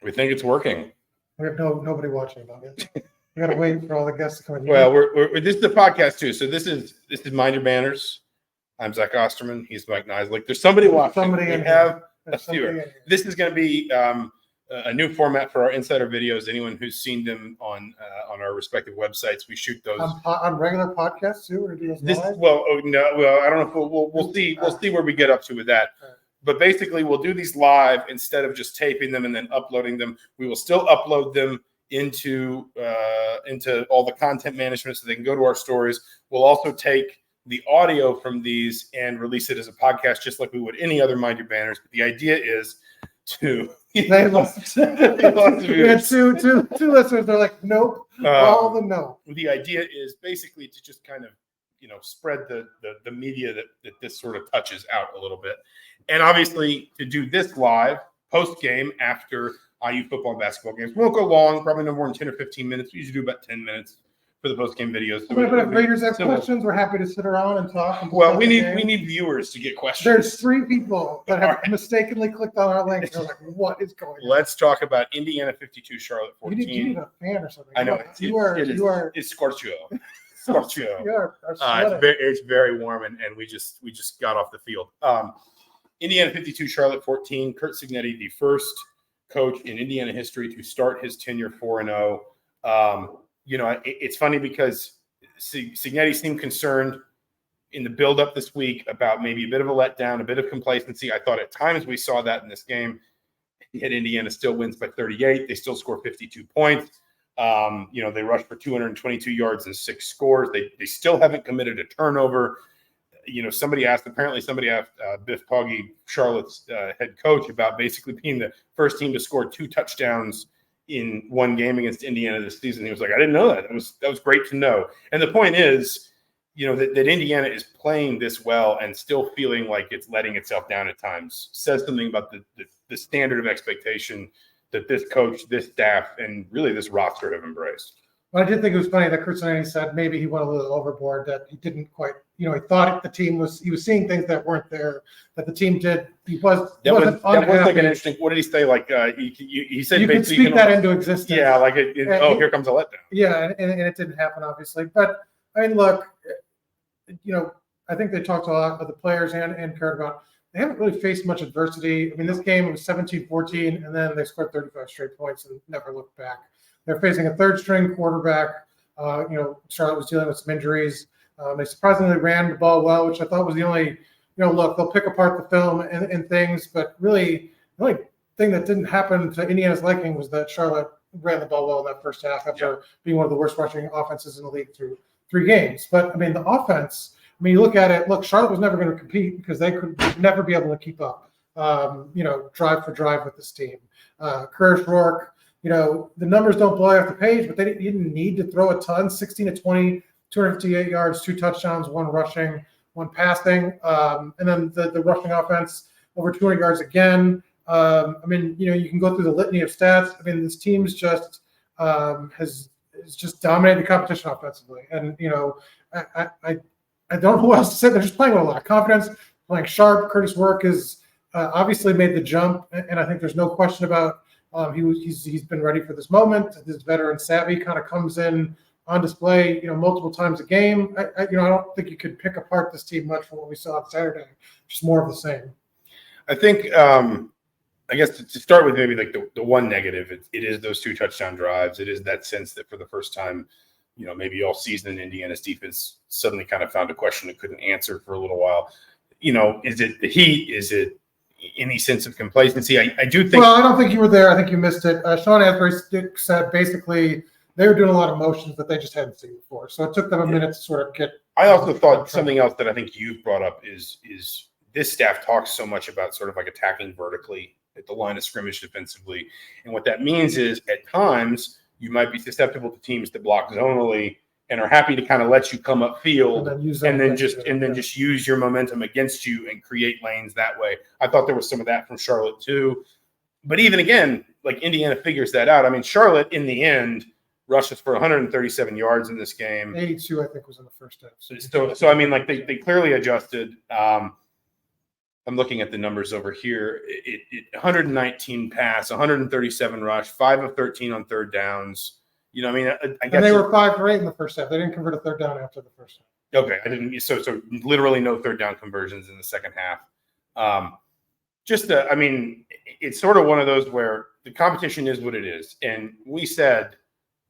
We think it's working. We have nobody watching about it. We got to wait for all the guests to come in. Well, this is the podcast too. So this is Mind Your Manners. I'm Zach Osterman. He's Mike Niziolek. There's somebody watching. Somebody we have a viewer. This is going to be a new format for our insider videos. Anyone who's seen them on our respective websites, we shoot those on regular podcasts too, or do this live? Well, I don't know if we'll see. We'll see where we get up to with that. But basically, we'll do these live instead of just taping them and then uploading them. We will still upload them into all the content management so they can go to our stories. We'll also take the audio from these and release it as a podcast, just like we would any other Mind Your Banners. But the idea is to we had two listeners. They're like, nope, all of them no. The idea is basically to just kind of spread the media that this sort of touches out a little bit. And obviously, to do this live post-game after IU football and basketball games, we won't go long, probably no more than 10 or 15 minutes. We usually do about 10 minutes for the post-game videos. So but if readers have questions, we're happy to sit around and talk. We need viewers to get questions. There's 3 people that have mistakenly clicked on our link. They're like, what is going on? Let's talk about Indiana 52, Charlotte 14. You need a fan or something. I know. It's Scorchio. Scorchio. It's very warm, and we just got off the field. Indiana 52, Charlotte 14. Curt Cignetti, the first coach in Indiana history to start his tenure 4-0. It's funny because Cignetti seemed concerned in the build-up this week about maybe a bit of a letdown, a bit of complacency. I thought at times we saw that in this game. Yet Indiana still wins by 38. They still score 52 points. They rushed for 222 yards and 6 scores. They still haven't committed a turnover. Somebody asked Biff Poggi, Charlotte's head coach, about basically being the first team to score 2 touchdowns in one game against Indiana this season. He was like, I didn't know that. That was great to know. And the point is, that Indiana is playing this well and still feeling like it's letting itself down at times. Says something about the standard of expectation that this coach, this staff, and really this roster have embraced. Well, I did think it was funny that Curt Cignetti said maybe he went a little overboard, that he didn't quite, he thought the team he was seeing things that weren't there, that the team did. That was like an interesting, what did he say? Like, he said, you can speak that into existence. Yeah, like, here comes a letdown. Yeah, and it didn't happen, obviously. But, I mean, look, I think they talked a lot with the players and Curt about, they haven't really faced much adversity. I mean, this game was 17-14, and then they scored 35 straight points and never looked back. They're facing a third-string quarterback. Charlotte was dealing with some injuries. They surprisingly ran the ball well, which I thought was the only, look, they'll pick apart the film and things, but really the only thing that didn't happen to Indiana's liking was that Charlotte ran the ball well in that first half after being one of the worst rushing offenses in the league through 3 games. But, I mean, the offense, you look at it, Charlotte was never going to compete because they could never be able to keep up, drive for drive with this team. Kurtis Rourke, the numbers don't blow off the page, but they didn't need to throw a ton. 16-20, 258 yards, 2 touchdowns, 1 rushing, 1 passing. And then the rushing offense, over 200 yards again. You can go through the litany of stats. I mean, this team's just has just dominated the competition offensively. And, I don't know who else to say. They're just playing with a lot of confidence, playing sharp. Kurtis Rourke has obviously made the jump, and I think there's no question about he's been ready for this moment. This veteran savvy kind of comes in on display, multiple times a game. I don't think you could pick apart this team much from what we saw on Saturday. Just more of the same. I think, I guess to start with maybe like the one negative, it is those 2 touchdown drives. It is that sense that for the first time, maybe all season, Indiana's defense suddenly kind of found a question it couldn't answer for a little while. Is it the heat? Is it any sense of complacency? I do think. Well, I don't think you were there. I think you missed it. Sean Asbury said basically they were doing a lot of motions that they just hadn't seen before. So it took them a minute to sort of get. I also thought something else that I think you've brought up is this staff talks so much about sort of like attacking vertically at the line of scrimmage defensively. And what that means is at times you might be susceptible to teams that block zonally and are happy to kind of let you come upfield and then just use your momentum against you and create lanes that way. I thought there was some of that from Charlotte too. But even again, like Indiana figures that out. I mean, Charlotte in the end rushes for 137 yards in this game. 82, I think, was in the first half. So I mean, like they clearly adjusted. I'm looking at the numbers over here. 119 pass, 137 rush, 5 of 13 on third downs. You know, I mean, I guess. And they were 5 for 8 in the first half. They didn't convert a third down after the first half. Okay, I didn't. So literally no third down conversions in the second half. I mean, it's sort of one of those where the competition is what it is. And we said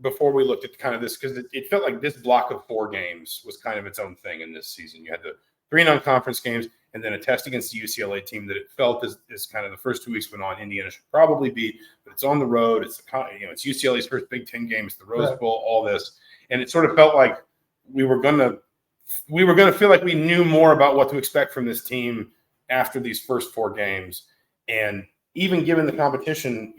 before we looked at kind of this, because it felt like this block of 4 games was kind of its own thing in this season. You had the 3 non-conference games and then a test against the UCLA team that it felt as kind of the first 2 weeks went on, Indiana should probably beat, but it's on the road. It's it's UCLA's first Big Ten game. It's the Rose Bowl, all this. And it sort of felt like we were going to feel like we knew more about what to expect from this team after these first 4 games. And even given the competition,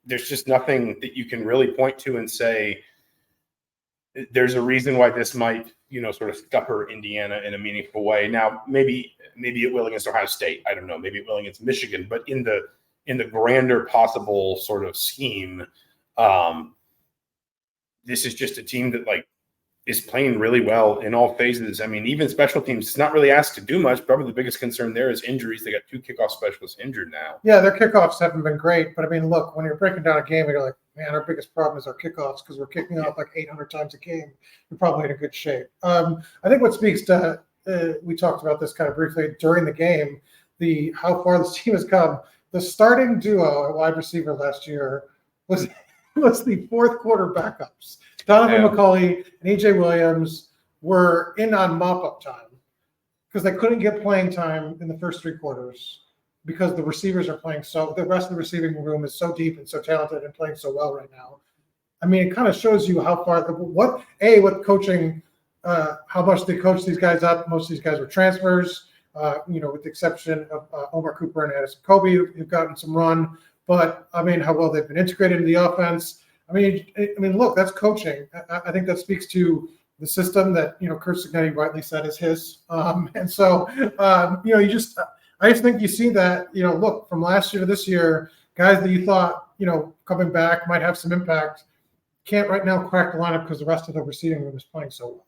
there's just nothing that you can really point to and say there's a reason why this might, sort of scupper Indiana in a meaningful way. Now, maybe it will against Ohio State. I don't know. Maybe it will against Michigan. But in the grander possible sort of scheme, this is just a team that is playing really well in all phases. I mean, even special teams, it's not really asked to do much. Probably the biggest concern there is injuries. They got 2 kickoff specialists injured now. Yeah, their kickoffs haven't been great. But, I mean, look, when you're breaking down a game, you're like, man, our biggest problem is our kickoffs because we're kicking off 800 times a game. We're probably in a good shape. I think what speaks to we talked about this kind of briefly during the game, how far this team has come. The starting duo at wide receiver last year was the fourth quarter backups. Donovan McCulley and E.J. Williams were in on mop-up time because they couldn't get playing time in the first 3 quarters because the receivers are playing the rest of the receiving room is so deep and so talented and playing so well right now. I mean, it kind of shows you how far, what coaching, how much they coach these guys up. Most of these guys were transfers, with the exception of Omar Cooper and Addison Kobe, who've gotten some run. But, I mean, how well they've been integrated into the offense. I mean, look, that's coaching. I think that speaks to the system that, Kurtis Rourke rightly said is his. And so, I just think you see that, look, from last year to this year, guys that you thought, coming back might have some impact, can't right now crack the lineup because the rest of the receiving room is playing so well.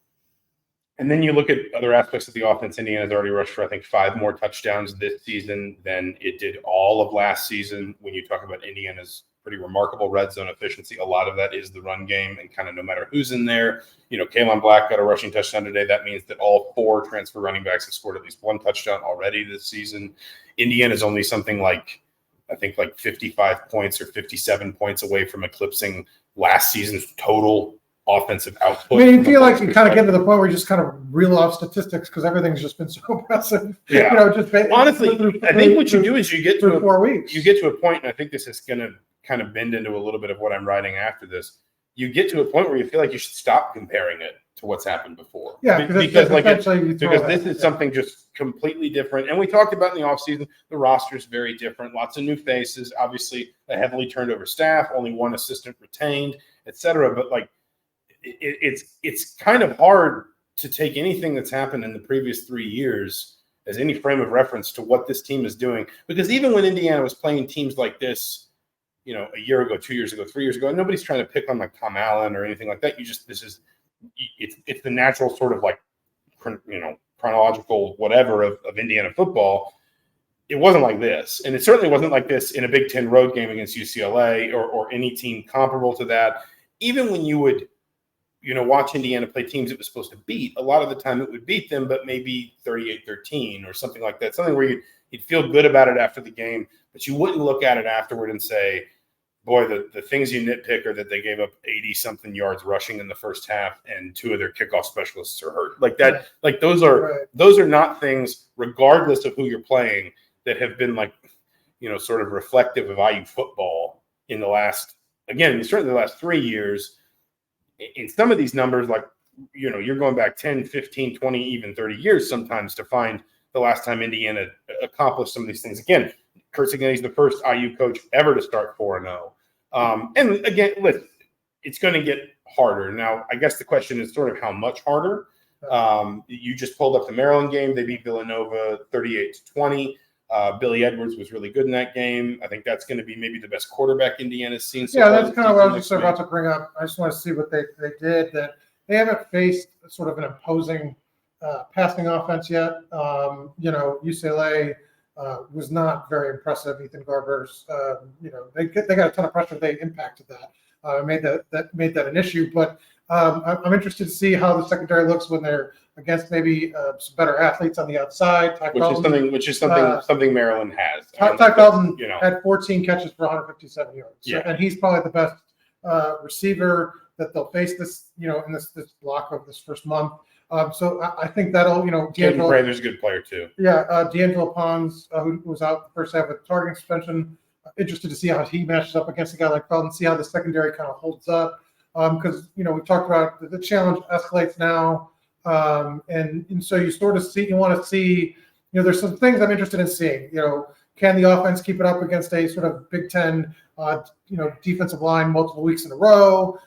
And then you look at other aspects of the offense. Indiana's already rushed for, I think, 5 more touchdowns this season than it did all of last season. When you talk about Indiana's pretty remarkable red zone efficiency, a lot of that is the run game, and kind of no matter who's in there. Kalen Black got a rushing touchdown today. That means that all 4 transfer running backs have scored at least 1 touchdown already this season. Indiana's only something like 55 points or 57 points away from eclipsing last season's total offensive output. I mean, you feel like you kind of get to the point where you just kind of reel off statistics because everything's just been so impressive. Yeah. Honestly, I think what you do is you get to 4 weeks. You get to a point, and I think this is going to kind of bend into a little bit of what I'm writing after this. You get to a point where you feel like you should stop comparing it to what's happened before. Yeah, because this is something just completely different. And we talked about in the offseason, the roster is very different. Lots of new faces, obviously a heavily turned over staff, only 1 assistant retained, et cetera. But it's kind of hard to take anything that's happened in the previous 3 years as any frame of reference to what this team is doing. Because even when Indiana was playing teams like this, a year ago, 2 years ago, 3 years ago, nobody's trying to pick on Tom Allen or anything like that. It's the natural sort of chronological whatever of Indiana football. It wasn't like this. And it certainly wasn't like this in a Big Ten road game against UCLA or any team comparable to that. Even when you would, watch Indiana play teams it was supposed to beat, a lot of the time it would beat them, but maybe 38-13 or something like that. Something where you'd feel good about it after the game, but you wouldn't look at it afterward and say, boy, the things you nitpick are that they gave up 80-something yards rushing in the first half and 2 of their kickoff specialists are hurt. Like that, those are not things, regardless of who you're playing, that have been sort of reflective of IU football in the last, certainly the last 3 years. In some of these numbers, you're going back 10, 15, 20, even 30 years sometimes to find the last time Indiana accomplished some of these things. Again, Kurtis Rourke is the first IU coach ever to start 4-0. And again, listen, it's going to get harder. Now, I guess the question is sort of how much harder. You just pulled up the Maryland game. They beat Villanova 38-20. Billy Edwards was really good in that game. I think that's going to be maybe the best quarterback Indiana's seen. Yeah, that's kind of what I was just about to bring up. I just want to see what they did. That they haven't faced sort of an imposing passing offense yet. UCLA was not very impressive. Ethan Garber's, they got a ton of pressure. They impacted that, made that an issue. But I'm interested to see how the secondary looks when they're against maybe some better athletes on the outside. Which is something Maryland has. Ty Felton had 14 catches for 157 yards, and he's probably the best receiver that they'll face this this block of this first month. So I think that'll Caden Prather's a good player too. Yeah, D'Angelo Pons, who was out the first half with targeting suspension. Interested to see how he matches up against a guy like Felton, see how the secondary kind of holds up. Because we talked about the challenge escalates now, and so you want to see there's some things I'm interested in seeing. Can the offense keep it up against a sort of Big Ten defensive line multiple weeks in a row,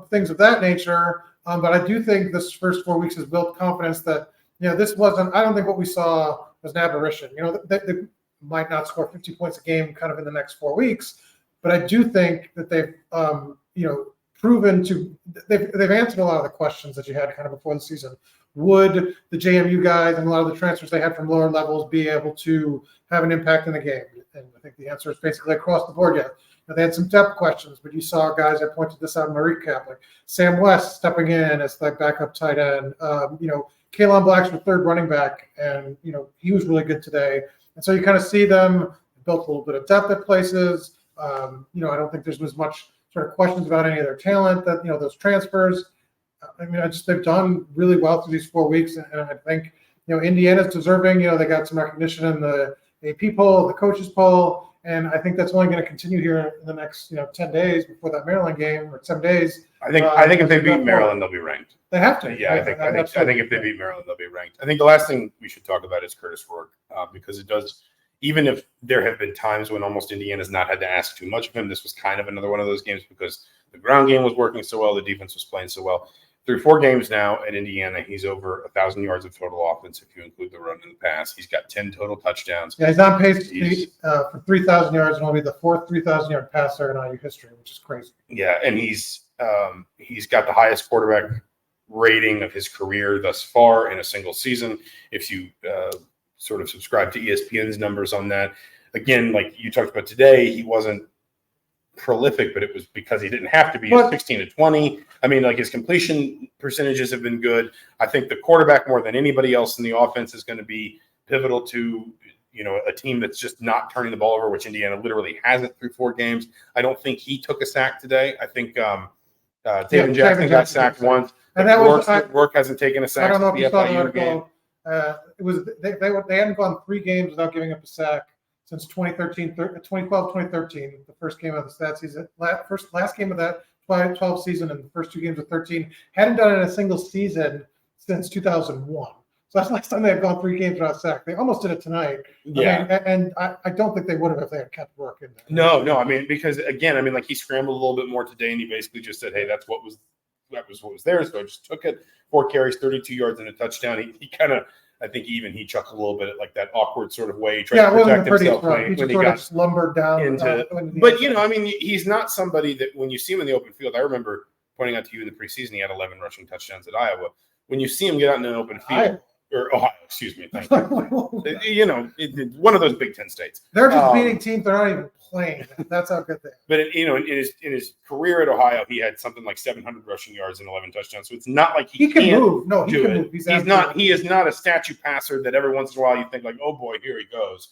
things of that nature. But I do think this first 4 weeks has built confidence that this wasn't. I don't think what we saw was an aberration. They might not score 50 points a game kind of in the next 4 weeks, but I do think that they've proven to they've answered a lot of the questions that you had kind of before the season. Would the JMU guys and a lot of the transfers they had from lower levels be able to have an impact in the game? And I think the answer is basically across the board. They had some depth questions, but you saw guys. I pointed this out in my recap, like Sam West stepping in as the backup tight end. Kalen Black's the third running back, and he was really good today. And so you kind of see them built a little bit of depth at places. I don't think there's as much sort of questions about any of their talent that those transfers. They've done really well through these 4 weeks, and I think Indiana's deserving. They got some recognition in the AP poll, the coaches poll, and I think that's only going to continue here in the next 10 days before that Maryland game, or 7 days. I think if they beat Maryland, they'll be ranked. They have to. Yeah, I think if they beat Maryland, they'll be ranked. I think the last thing we should talk about is Kurtis Rourke, because it does. Even if there have been times when almost Indiana's not had to ask too much of him, this was kind of another one of those games because the ground game was working so well, the defense was playing so well. Through 4 games now at Indiana, he's over 1,000 yards of total offense if you include the run and the pass. He's got 10 total touchdowns. Yeah, he's on pace for 3,000 yards and will be the 4th 3,000-yard passer in IU history, which is crazy. Yeah, and he's got the highest quarterback rating of his career thus far in a single season. If you sort of subscribe to ESPN's numbers on that. Again, like you talked about today, he wasn't prolific, but it was because he didn't have to be. 16 to 20. His completion percentages have been good. I think the quarterback more than anybody else in the offense is going to be pivotal to a team that's just not turning the ball over, which Indiana literally hasn't through 4 games. I don't think he took a sack today. I think Taven Jackson got sacked once. And that Rourke hasn't taken a sack. I don't know if you saw the article. It was they hadn't gone 3 games without giving up a sack since 2012-2013, the first game of the stat season, last game of that 12 season, and the first 2 games of 13. Hadn't done it in a single season since 2001. So that's the last time they had gone 3 games without a sack. They almost did it tonight. Yeah, I don't think they would have if they had kept Rourke in there. No, because again, he scrambled a little bit more today, and he basically just said, "Hey, that was what was there." So I just took it. 4 carries, 32 yards, and a touchdown. He kind of. I think he chuckled a little bit at like that awkward sort of way. He tried to protect himself when he got lumbered down. But he's not somebody that when you see him in the open field. I remember pointing out to you in the preseason, he had 11 rushing touchdowns at Iowa. When you see him get out in an open field, or Ohio, excuse me, thank you. One of those Big Ten states. They're just beating teams they're not even playing. That's how good they are. But in his career at Ohio, he had something like 700 rushing yards and 11 touchdowns. So it's not like he can can't move. No, he can move. He is not a statue passer that every once in a while you think like, oh boy, here he goes.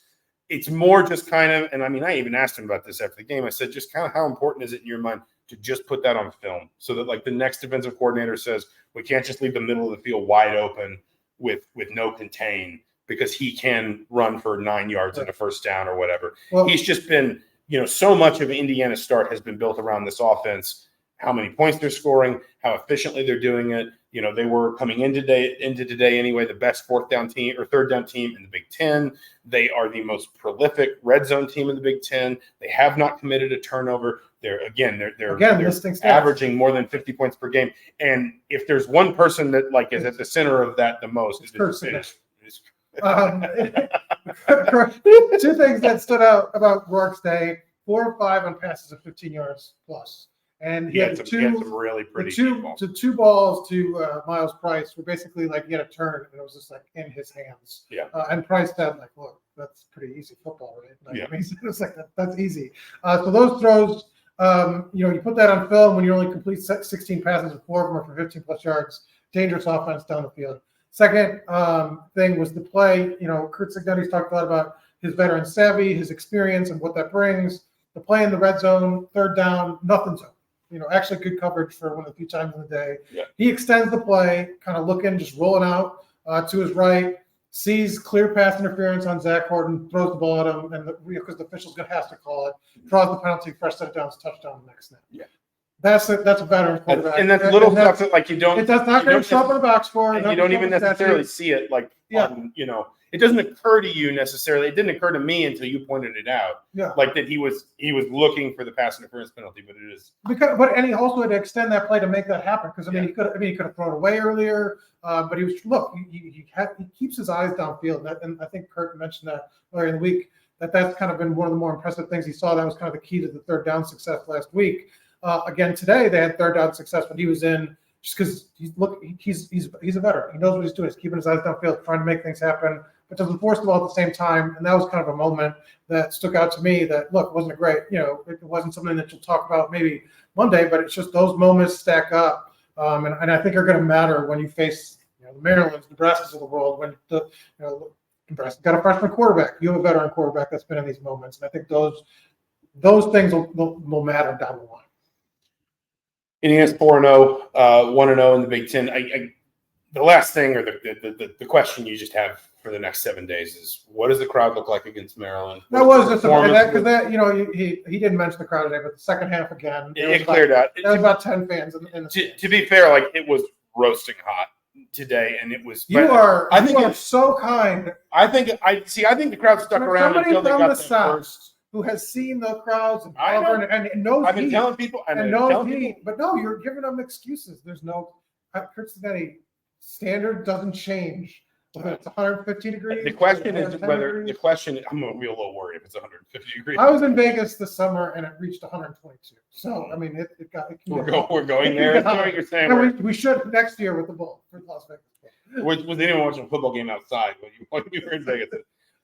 It's more just kind of, and I even asked him about this after the game. I said, just kind of how important is it in your mind to just put that on film so that like the next defensive coordinator says, we can't just leave the middle of the field wide open with no contain because he can run for 9 yards and a first down or whatever. Well, he's just been, so much of Indiana's start has been built around this offense, how many points they're scoring, how efficiently they're doing it. They were coming into today anyway, the best 4th down team or 3rd down team in the Big Ten. They are the most prolific red zone team in the Big Ten. They have not committed a turnover. They're averaging more than 50 points per game. And if there's one person that like is at the center of that the most, it's Kurtis. 2 things that stood out about Rourke's day: 4 of 5 on passes of 15 yards plus. And he had some really pretty the two balls to Miles Price were basically like he had a turn and it was just like in his hands. Yeah. And Price said like, look, that's pretty easy football, right? Like, yeah. I mean, it was like that's easy. So those throws, you put that on film when you only complete 16 passes and 4 of them are for 15 plus yards. Dangerous offense down the field. Second thing was the play. Kurtis Rourke's talked a lot about his veteran savvy, his experience, and what that brings. The play in the red zone, third down, nothing zone. Actually good coverage for one of the few times in the day. Yeah. He extends the play, kind of looking, just rolling out to his right, sees clear pass interference on Zach Horton, throws the ball at him, and because the official's going to have to call it, draws the penalty, fresh set downs, touchdown the next snap. Yeah. That's a veteran quarterback. And that's little stuff that like you don't. It does not get show up in the box score. And you don't even necessarily see it like it doesn't occur to you necessarily. It didn't occur to me until you pointed it out. Yeah. Like that he was looking for the pass interference penalty, but it is and he also had to extend that play to make that happen because he could have thrown it away earlier. But he keeps his eyes downfield, and I think Kurt mentioned that earlier in the week. That's kind of been one of the more impressive things he saw. That was kind of the key to the third down success last week. Again today, they had third down success when he was in, just because he's a veteran. He knows what he's doing. He's keeping his eyes downfield, trying to make things happen, but doesn't force the ball at the same time. And that was kind of a moment that stuck out to me. That look, wasn't a great, it wasn't something that you'll talk about maybe Monday, but it's just those moments stack up, and I think are going to matter when you face the Marylands, Nebraskas of the world. When Nebraska got a freshman quarterback, you have a veteran quarterback that's been in these moments, and I think those things will matter down the line. Indiana's 4-0, 1-0 in the Big Ten. The last thing, or the question you just have for the next 7 days is, what does the crowd look like against Maryland? That was just because he didn't mention the crowd today, but the second half again, it cleared out. There was about 10 fans. To be fair, like it was roasting hot today, and it was. You are so kind. I think the crowd stuck around until they got the first. Who has seen the crowds and knows I've been telling people, but no, you're giving them excuses. There's no Kurtis standard doesn't change. Whether it's 150 degrees. The question is whether I'm gonna be a little worried if it's 150 degrees. I was in Vegas this summer and it reached 122. So I mean, we're going there. That's what you're saying. We should next year with the Bull for Las Vegas. Was anyone watching a football game outside when you were in Vegas?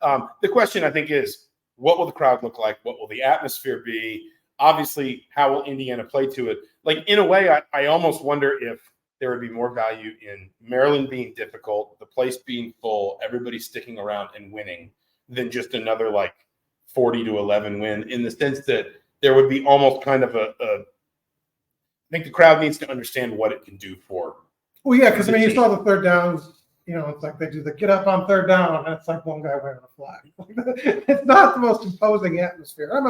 The question I think is, what will the crowd look like? What will the atmosphere be? Obviously, how will Indiana play to it? Like, in a way, I almost wonder if there would be more value in Maryland being difficult, the place being full, everybody sticking around and winning, than just another, 40-11 win, in the sense that there would be almost kind of I think the crowd needs to understand what it can do for. Well, yeah, because, you saw the third downs. It's like they do the get up on third down, and it's like one guy wearing a flag. It's not the most imposing atmosphere. I'm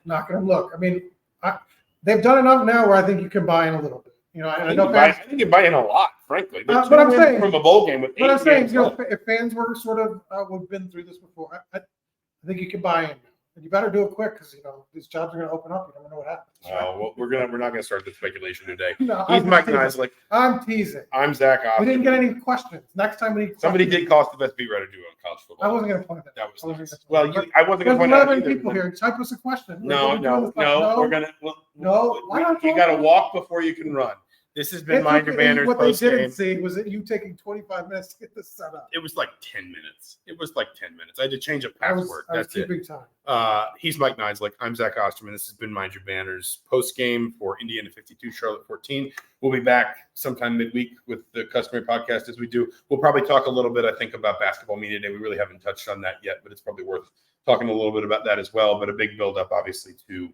not going to look. I mean, they've done enough now where I think you can buy in a little bit. I think you buy in a lot, frankly. But I'm saying from a bowl game with 8 I'm saying, games if fans were sort of we've been through this before, I think you can buy in. And you better do it quick because these jobs are going to open up. You never know what happens. Well, we're not going to start the speculation today. No, He's Mike Niziolek. I'm teasing. I'm Zach Osterman. We didn't get any questions. Next time we need somebody did call us the best beat writer duo in college football. I wasn't going to point that. That was nice. Well, I wasn't going to point out. There's 11 people here. Type us a question. No. We're going to. No. Why not? You got to walk before you can run. This has been Mind Your Banners. What they didn't see was that you taking 25 minutes to get this set up. It was like 10 minutes. I had to change a password. That's it. Time. He's Mike Niziolek. I'm Zach Osterman. This has been Mind Your Banners post game for Indiana 52, Charlotte 14. We'll be back sometime midweek with the customary podcast as we do. We'll probably talk a little bit, I think, about Basketball Media Day. We really haven't touched on that yet, but it's probably worth talking a little bit about that as well. But a big build up, obviously, to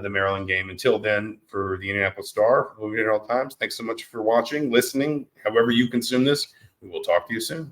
the Maryland game. Until then, for the Indianapolis Star, Movie At All Times, thanks so much for watching, listening, however you consume this. We will talk to you soon.